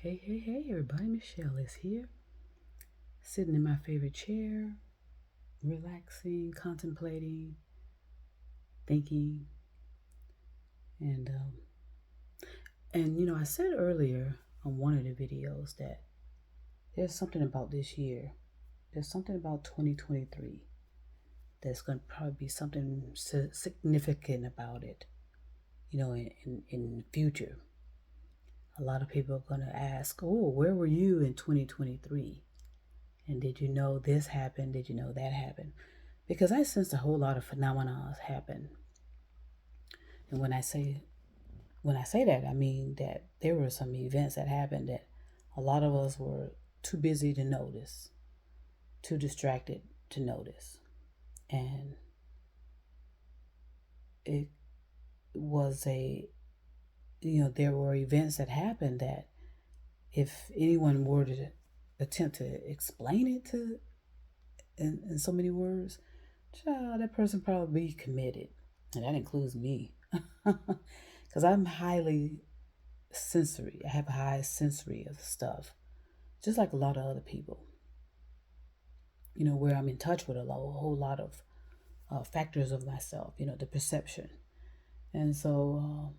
Hey, everybody. Michelle is here, sitting in my favorite chair, relaxing, contemplating, thinking. And, um, I said earlier on one of the videos that there's something about this year, there's something about 2023 that's going to probably be something significant about it, in the future. A lot of people are going to ask, oh, where were you in 2023? And did you know this happened? Did you know that happened? Because I sensed a whole lot of phenomena happen. And when I say that, I mean that there were some events that happened that a lot of us were too busy to notice, too distracted to notice. And it was there were events that happened that if anyone were to attempt to explain it in so many words, child, that person probably be committed. And that includes me. Because I'm highly sensory. I have a high sensory of stuff, just like a lot of other people. Where I'm in touch with a whole lot of factors of myself. The perception, and so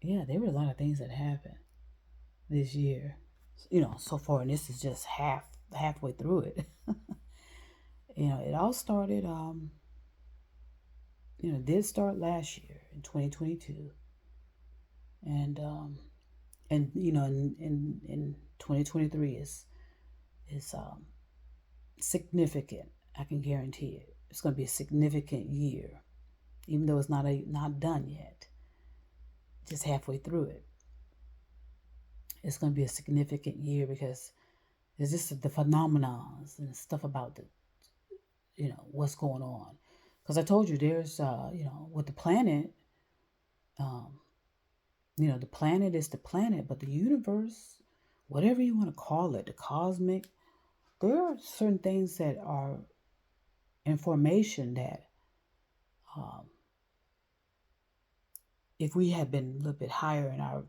there were a lot of things that happened this year. So far, and this is just halfway through it. It all started. Did start last year in 2022, and in 2023 is significant. I can guarantee it. It's going to be a significant year, even though it's not done yet. Just halfway through it, it's going to be a significant year because there's just the phenomena and stuff about what's going on. Because I told you there's with the planet, um, the planet is the planet, but the universe, whatever you want to call it, the cosmic, there are certain things that are information that um, if we had been a little bit higher in our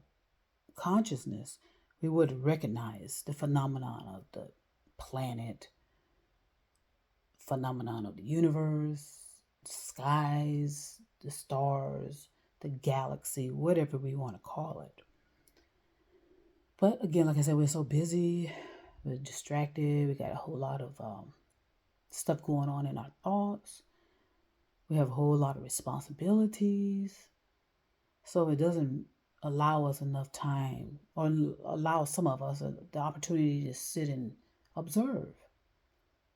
consciousness, we would recognize the phenomenon of the planet, phenomenon of the universe, the skies, the stars, the galaxy, whatever we want to call it. But again, like I said, we're so busy, we're distracted, we got a whole lot of stuff going on in our thoughts. We have a whole lot of responsibilities. So it doesn't allow us enough time, or allow some of us the opportunity to sit and observe,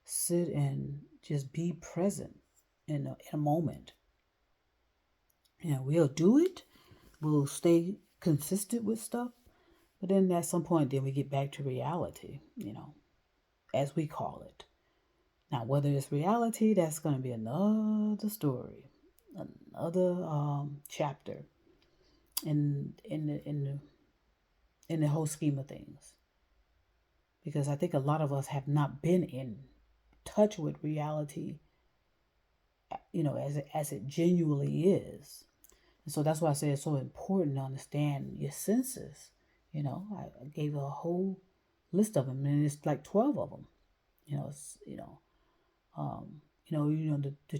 sit and just be present in a moment. We'll do it. We'll stay consistent with stuff. But then at some point, then we get back to reality, as we call it. Now, whether it's reality, that's going to be another story, another chapter in the whole scheme of things. Because I think a lot of us have not been in touch with reality, as it genuinely is. And so that's why I say it's so important to understand your senses. I gave a whole list of them, and it's like 12 of them. The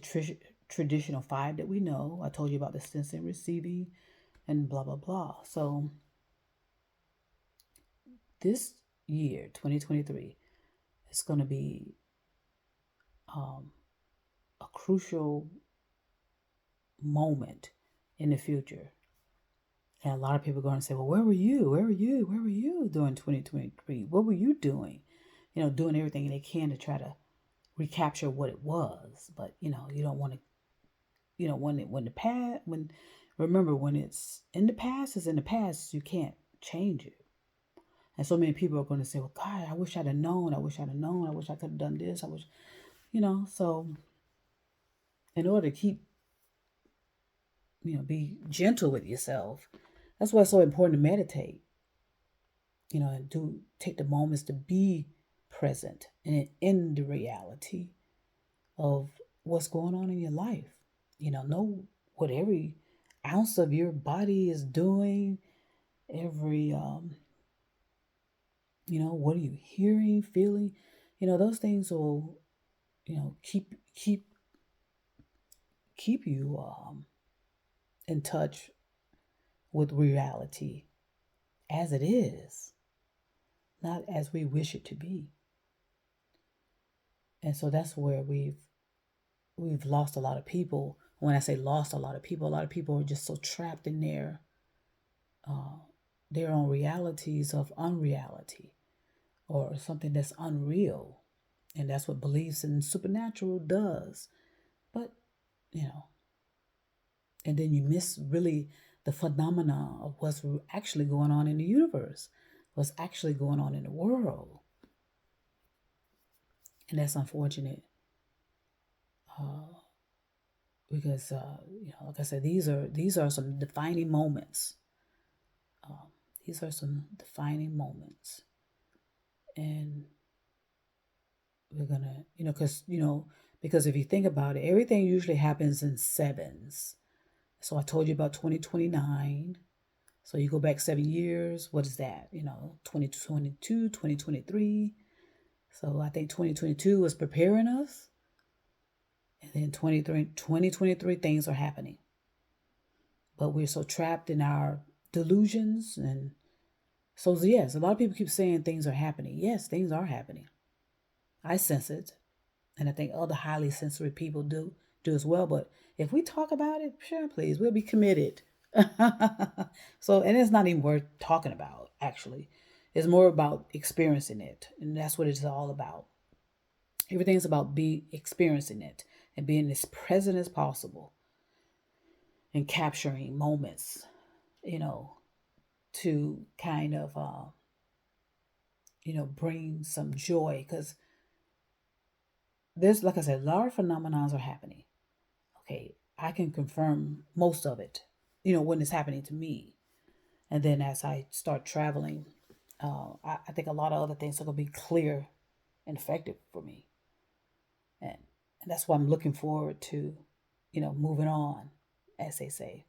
traditional five that we know. I told you about the sensing, receiving, and blah blah blah. So this year, 2023, is going to be a crucial moment in the future. And a lot of people are going to say, well, where were you? Where were you? Where were you during 2023? What were you doing? Doing everything they can to try to recapture what it was. But, you don't want to, remember, when it's in the past, it's in the past. You can't change it. And so many people are going to say, well, God, I wish I'd have known. I wish I'd have known. I wish I could have done this. I wish, so in order to keep, be gentle with yourself, that's why it's so important to meditate, and take the moments to be present and in the reality of what's going on in your life. Know what every ounce of your body is doing, every What are you hearing, feeling? Those things will, keep you in touch with reality as it is, not as we wish it to be. And so that's where we've lost a lot of people. When I say lost a lot of people are just so trapped in uh, their own realities of unreality or something that's unreal. And that's what beliefs in supernatural does. But, you know, and then you miss really the phenomena of what's actually going on in the universe, what's actually going on in the world. And that's unfortunate. Because like I said, these are some defining moments. Um, these are some defining moments, and we're gonna, because if you think about it, everything usually happens in sevens. So I told you about 2029. So you go back 7 years. What is that? 2022, 2023. So I think 2022 was preparing us, and then 2023 things are happening. But we're so trapped in our delusions. And so, yes, a lot of people keep saying things are happening. Yes, things are happening. I sense it. And I think other highly sensitive people do as well. But if we talk about it, sure, please, we'll be committed. So, and it's not even worth talking about, actually. It's more about experiencing it. And that's what it's all about. Everything's about experiencing it and being as present as possible and capturing moments, you know, to kind of, bring some joy. Because there's, like I said, a lot of phenomena are happening. Okay, I can confirm most of it, when it's happening to me. And then as I start traveling, I think a lot of other things are going to be clear and effective for me. And that's why I'm looking forward to, moving on, as they say.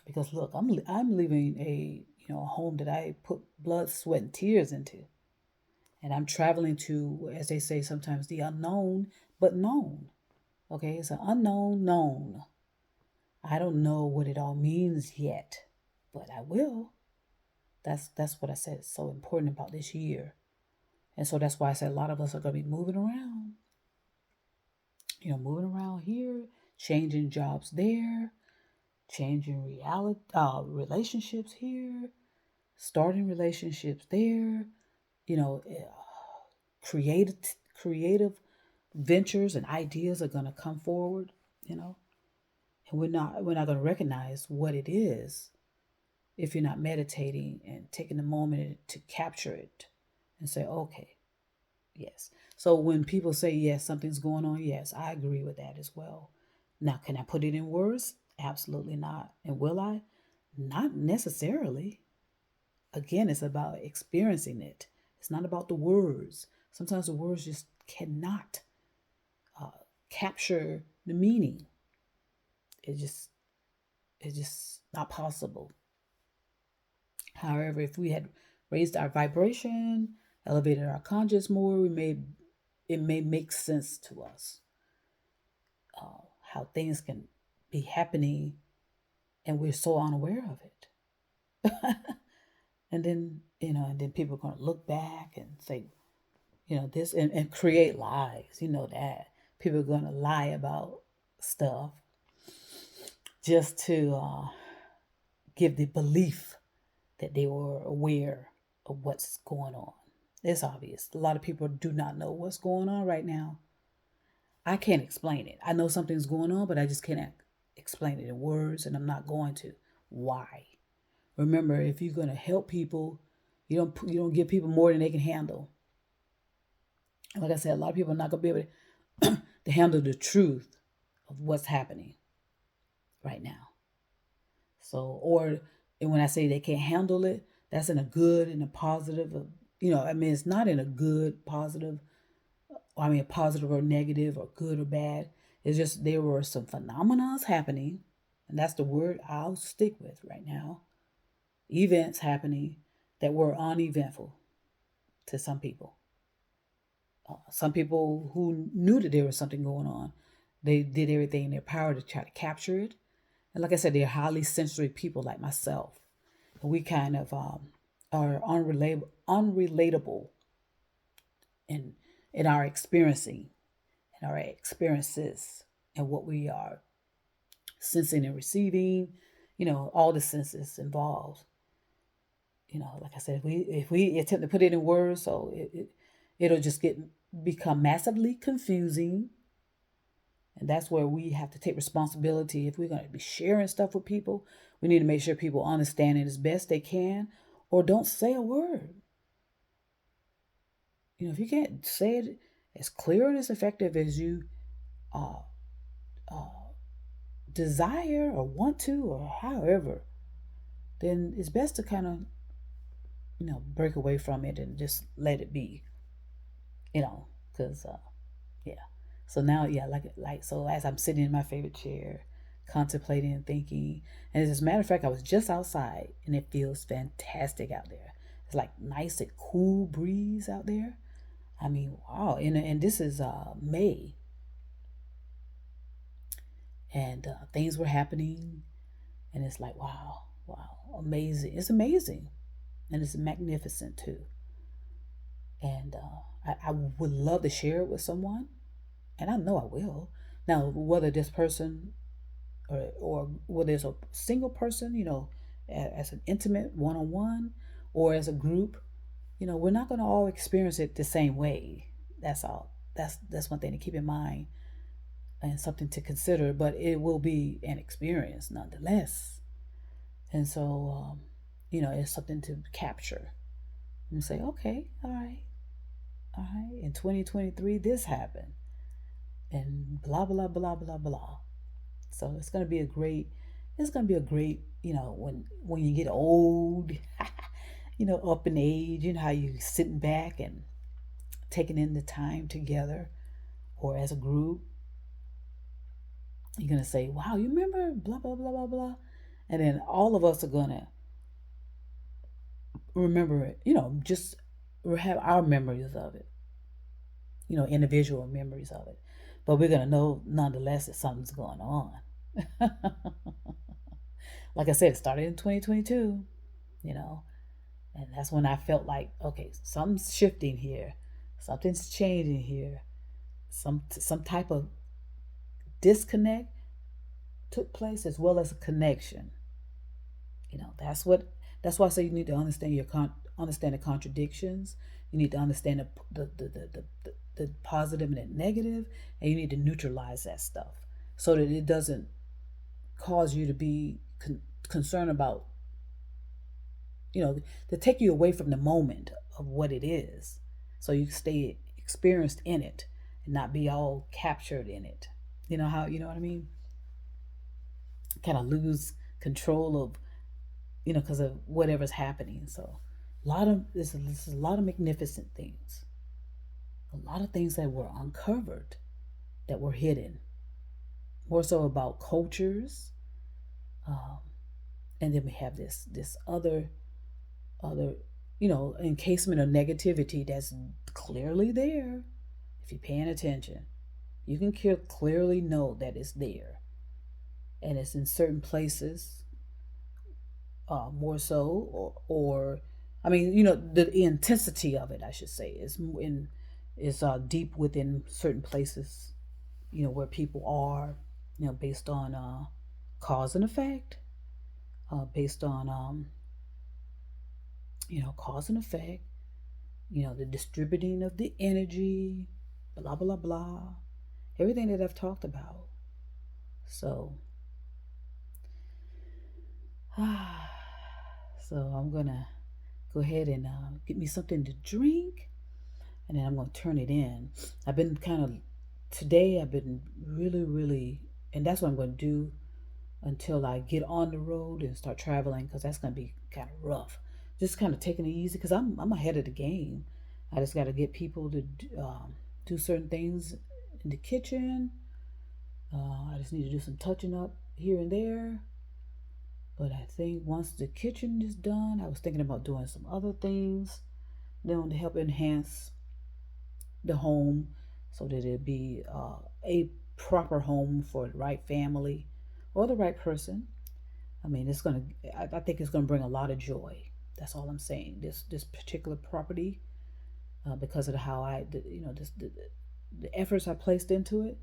Because look, I'm leaving a home that I put blood, sweat, and tears into, and I'm traveling to, as they say sometimes, the unknown but known. Okay, it's an unknown known. I don't know what it all means yet, but I will. That's what I said. It's so important about this year, and so that's why I said a lot of us are going to be moving around. Moving around here, changing jobs there, changing relationships here, starting relationships there, you know, creative creative ventures and ideas are going to come forward, and we're not going to recognize what it is if you're not meditating and taking the moment to capture it and say, okay, yes. So when people say, yes, something's going on, yes, I agree with that as well. Now, can I put it in words? Absolutely not. And will I? Not necessarily. Again, it's about experiencing it. It's not about the words. Sometimes the words just cannot uh, capture the meaning. It's just not possible. However, if we had raised our vibration, elevated our conscious more, it may make sense to us how things can be happening and we're so unaware of it. And then people are going to look back and say, this, and create lies. That people are going to lie about stuff just to give the belief that they were aware of what's going on. It's obvious. A lot of people do not know what's going on right now. I can't explain it. I know something's going on, but I just can't explain it in words, and I'm not going to. Why? Remember, if you're going to help people, you don't give people more than they can handle. Like I said, a lot of people are not going to be able to handle the truth of what's happening right now. So, and when I say they can't handle it, that's in a good and a positive. It's not in a good, positive, a positive or negative or good or bad. It's just there were some phenomena happening, and that's the word I'll stick with right now. Events happening that were uneventful. to some people. Some people who knew that there was something going on, they did everything in their power to try to capture it. And like I said, they're highly sensory people like myself. And we kind of are unrelatable in our experiencing and our experiences and what we are sensing and receiving. All the senses involved. Like I said, if we attempt to put it in words, so it'll just become massively confusing. And that's where we have to take responsibility. If we're going to be sharing stuff with people, we need to make sure people understand it as best they can, or don't say a word. If you can't say it as clear and as effective as you uh, uh, desire or want to, or however, then it's best to kind of, break away from it and just let it be, because, yeah. So now, yeah, so as I'm sitting in my favorite chair, contemplating and thinking, and as a matter of fact, I was just outside and it feels fantastic out there. It's like nice and cool breeze out there. I mean, wow. And this is May, and things were happening, and it's like, wow, amazing. It's amazing, and it's magnificent too. And I would love to share it with someone, and I know I will. Now, whether this person or whether it's a single person, as an intimate one-on-one, or as a group, we're not going to all experience it the same way. That's all. That's one thing to keep in mind and something to consider. But it will be an experience nonetheless. And so, it's something to capture and say, okay, all right. In 2023, this happened, and blah blah blah blah blah. So it's gonna be a great. It's gonna be a great. When you get old, up in age, how you sitting back and taking in the time together, or as a group, you're gonna say, "Wow, you remember blah blah blah blah blah," and then all of us are gonna remember it. Just have our memories of it. Individual memories of it, but we're gonna know nonetheless that something's going on. Like I said, it started in 2022, and that's when I felt like, okay, something's shifting here, something's changing here, some type of disconnect took place as well as a connection. That's why I say you need to understand understand the contradictions. You need to understand the positive and the negative, and you need to neutralize that stuff so that it doesn't cause you to be concerned about, to take you away from the moment of what it is, so you stay experienced in it and not be all captured in it. You know what I mean? Kind of lose control of, because of whatever's happening. So this is a lot of magnificent things, a lot of things that were uncovered, that were hidden, more so about cultures, and then we have this other encasement of negativity that's clearly there. If you're paying attention, you can clearly know that it's there, and it's in certain places, more so, or I mean, the intensity of it, I should say, is deep within certain places, where people are, based on cause and effect, based on cause and effect, the distributing of the energy, blah blah blah, everything that I've talked about. So so I'm gonna go ahead and get me something to drink, and then I'm gonna turn it in. I've been today I've been really, and that's what I'm gonna do until I get on the road and start traveling, because that's gonna be kind of rough. Just kind of taking it easy, because I'm ahead of the game. I just got to get people to do certain things in the kitchen. I just need to do some touching up here and there. But I think once the kitchen is done, I was thinking about doing some other things, them to help enhance the home so that it be a proper home for the right family or the right person. I mean, I think it's gonna bring a lot of joy. That's all I'm saying. This particular property, because of how the efforts I placed into it,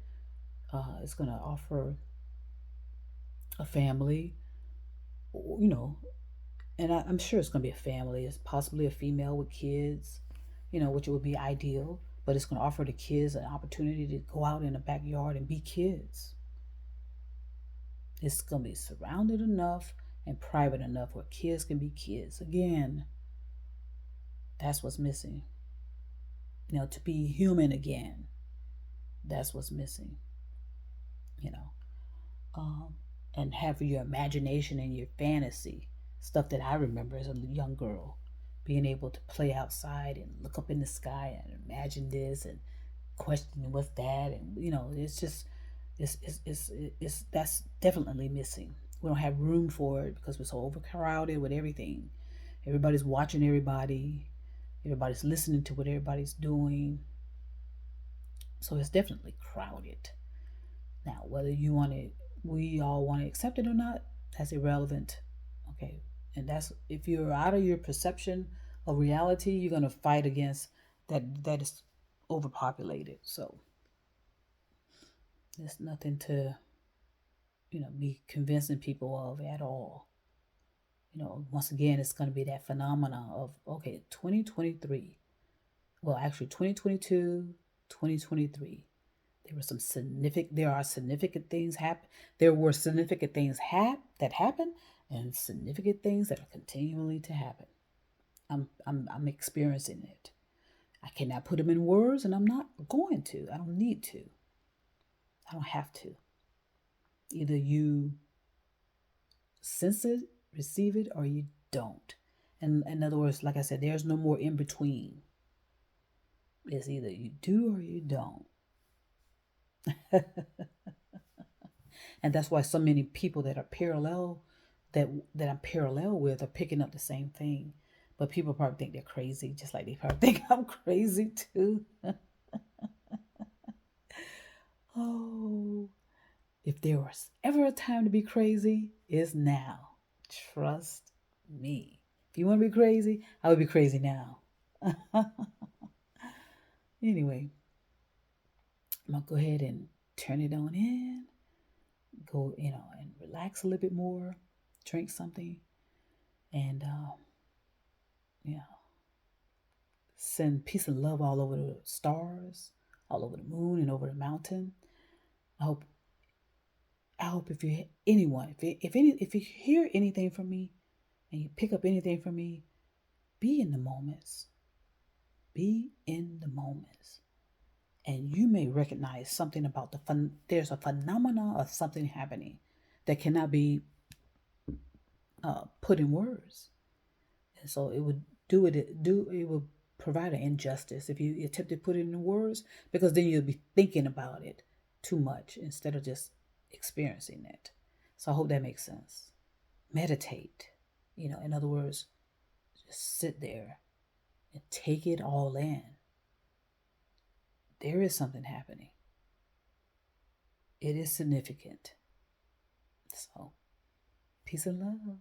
it's gonna offer a family, you know, and I'm sure it's gonna be a family. It's possibly a female with kids, which would be ideal. But it's gonna offer the kids an opportunity to go out in the backyard and be kids. It's gonna be surrounded enough and private enough where kids can be kids again. That's what's missing. To be human again. That's what's missing. You know, um, and have your imagination and your fantasy stuff that I remember as a young girl, being able to play outside and look up in the sky and imagine this and question what's that, and it's just it's that's definitely missing. We don't have room for it because we're so overcrowded with everything. Everybody's watching everybody. Everybody's listening to what everybody's doing. So it's definitely crowded. Now, whether we all want to accept it or not, that's irrelevant. Okay. And that's, if you're out of your perception of reality, you're going to fight against that is overpopulated. So there's nothing to, be convincing people of at all. Once again, it's going to be that phenomena of, okay, 2023. Well, actually 2022, 2023. There are significant things happen. There were significant things that happen, and significant things that are continually to happen. I'm experiencing it. I cannot put them in words, and I'm not going to. I don't need to. I don't have to. Either you sense it, receive it, or you don't. And in other words, like I said, there's no more in between. It's either you do or you don't. And that's why so many people that I'm parallel with are picking up the same thing. But people probably think they're crazy, just like they probably think I'm crazy too. Oh, if there was ever a time to be crazy, it's now. Trust me. If you want to be crazy, I would be crazy now. Anyway, I'm going to go ahead and turn it on in. Go, and relax a little bit more. Drink something. And, send peace and love all over the stars, all over the moon, and over the mountain. I hope if you if you hear anything from me, and you pick up anything from me, be in the moments. Be in the moments. And you may recognize something about there's a phenomena of something happening that cannot be put in words. And so it would provide an injustice if you attempt to put it in words, because then you'll be thinking about it too much instead of just experiencing it. So I hope that makes sense. Meditate. In other words, just sit there and take it all in. There is something happening. It is significant. So, peace and love.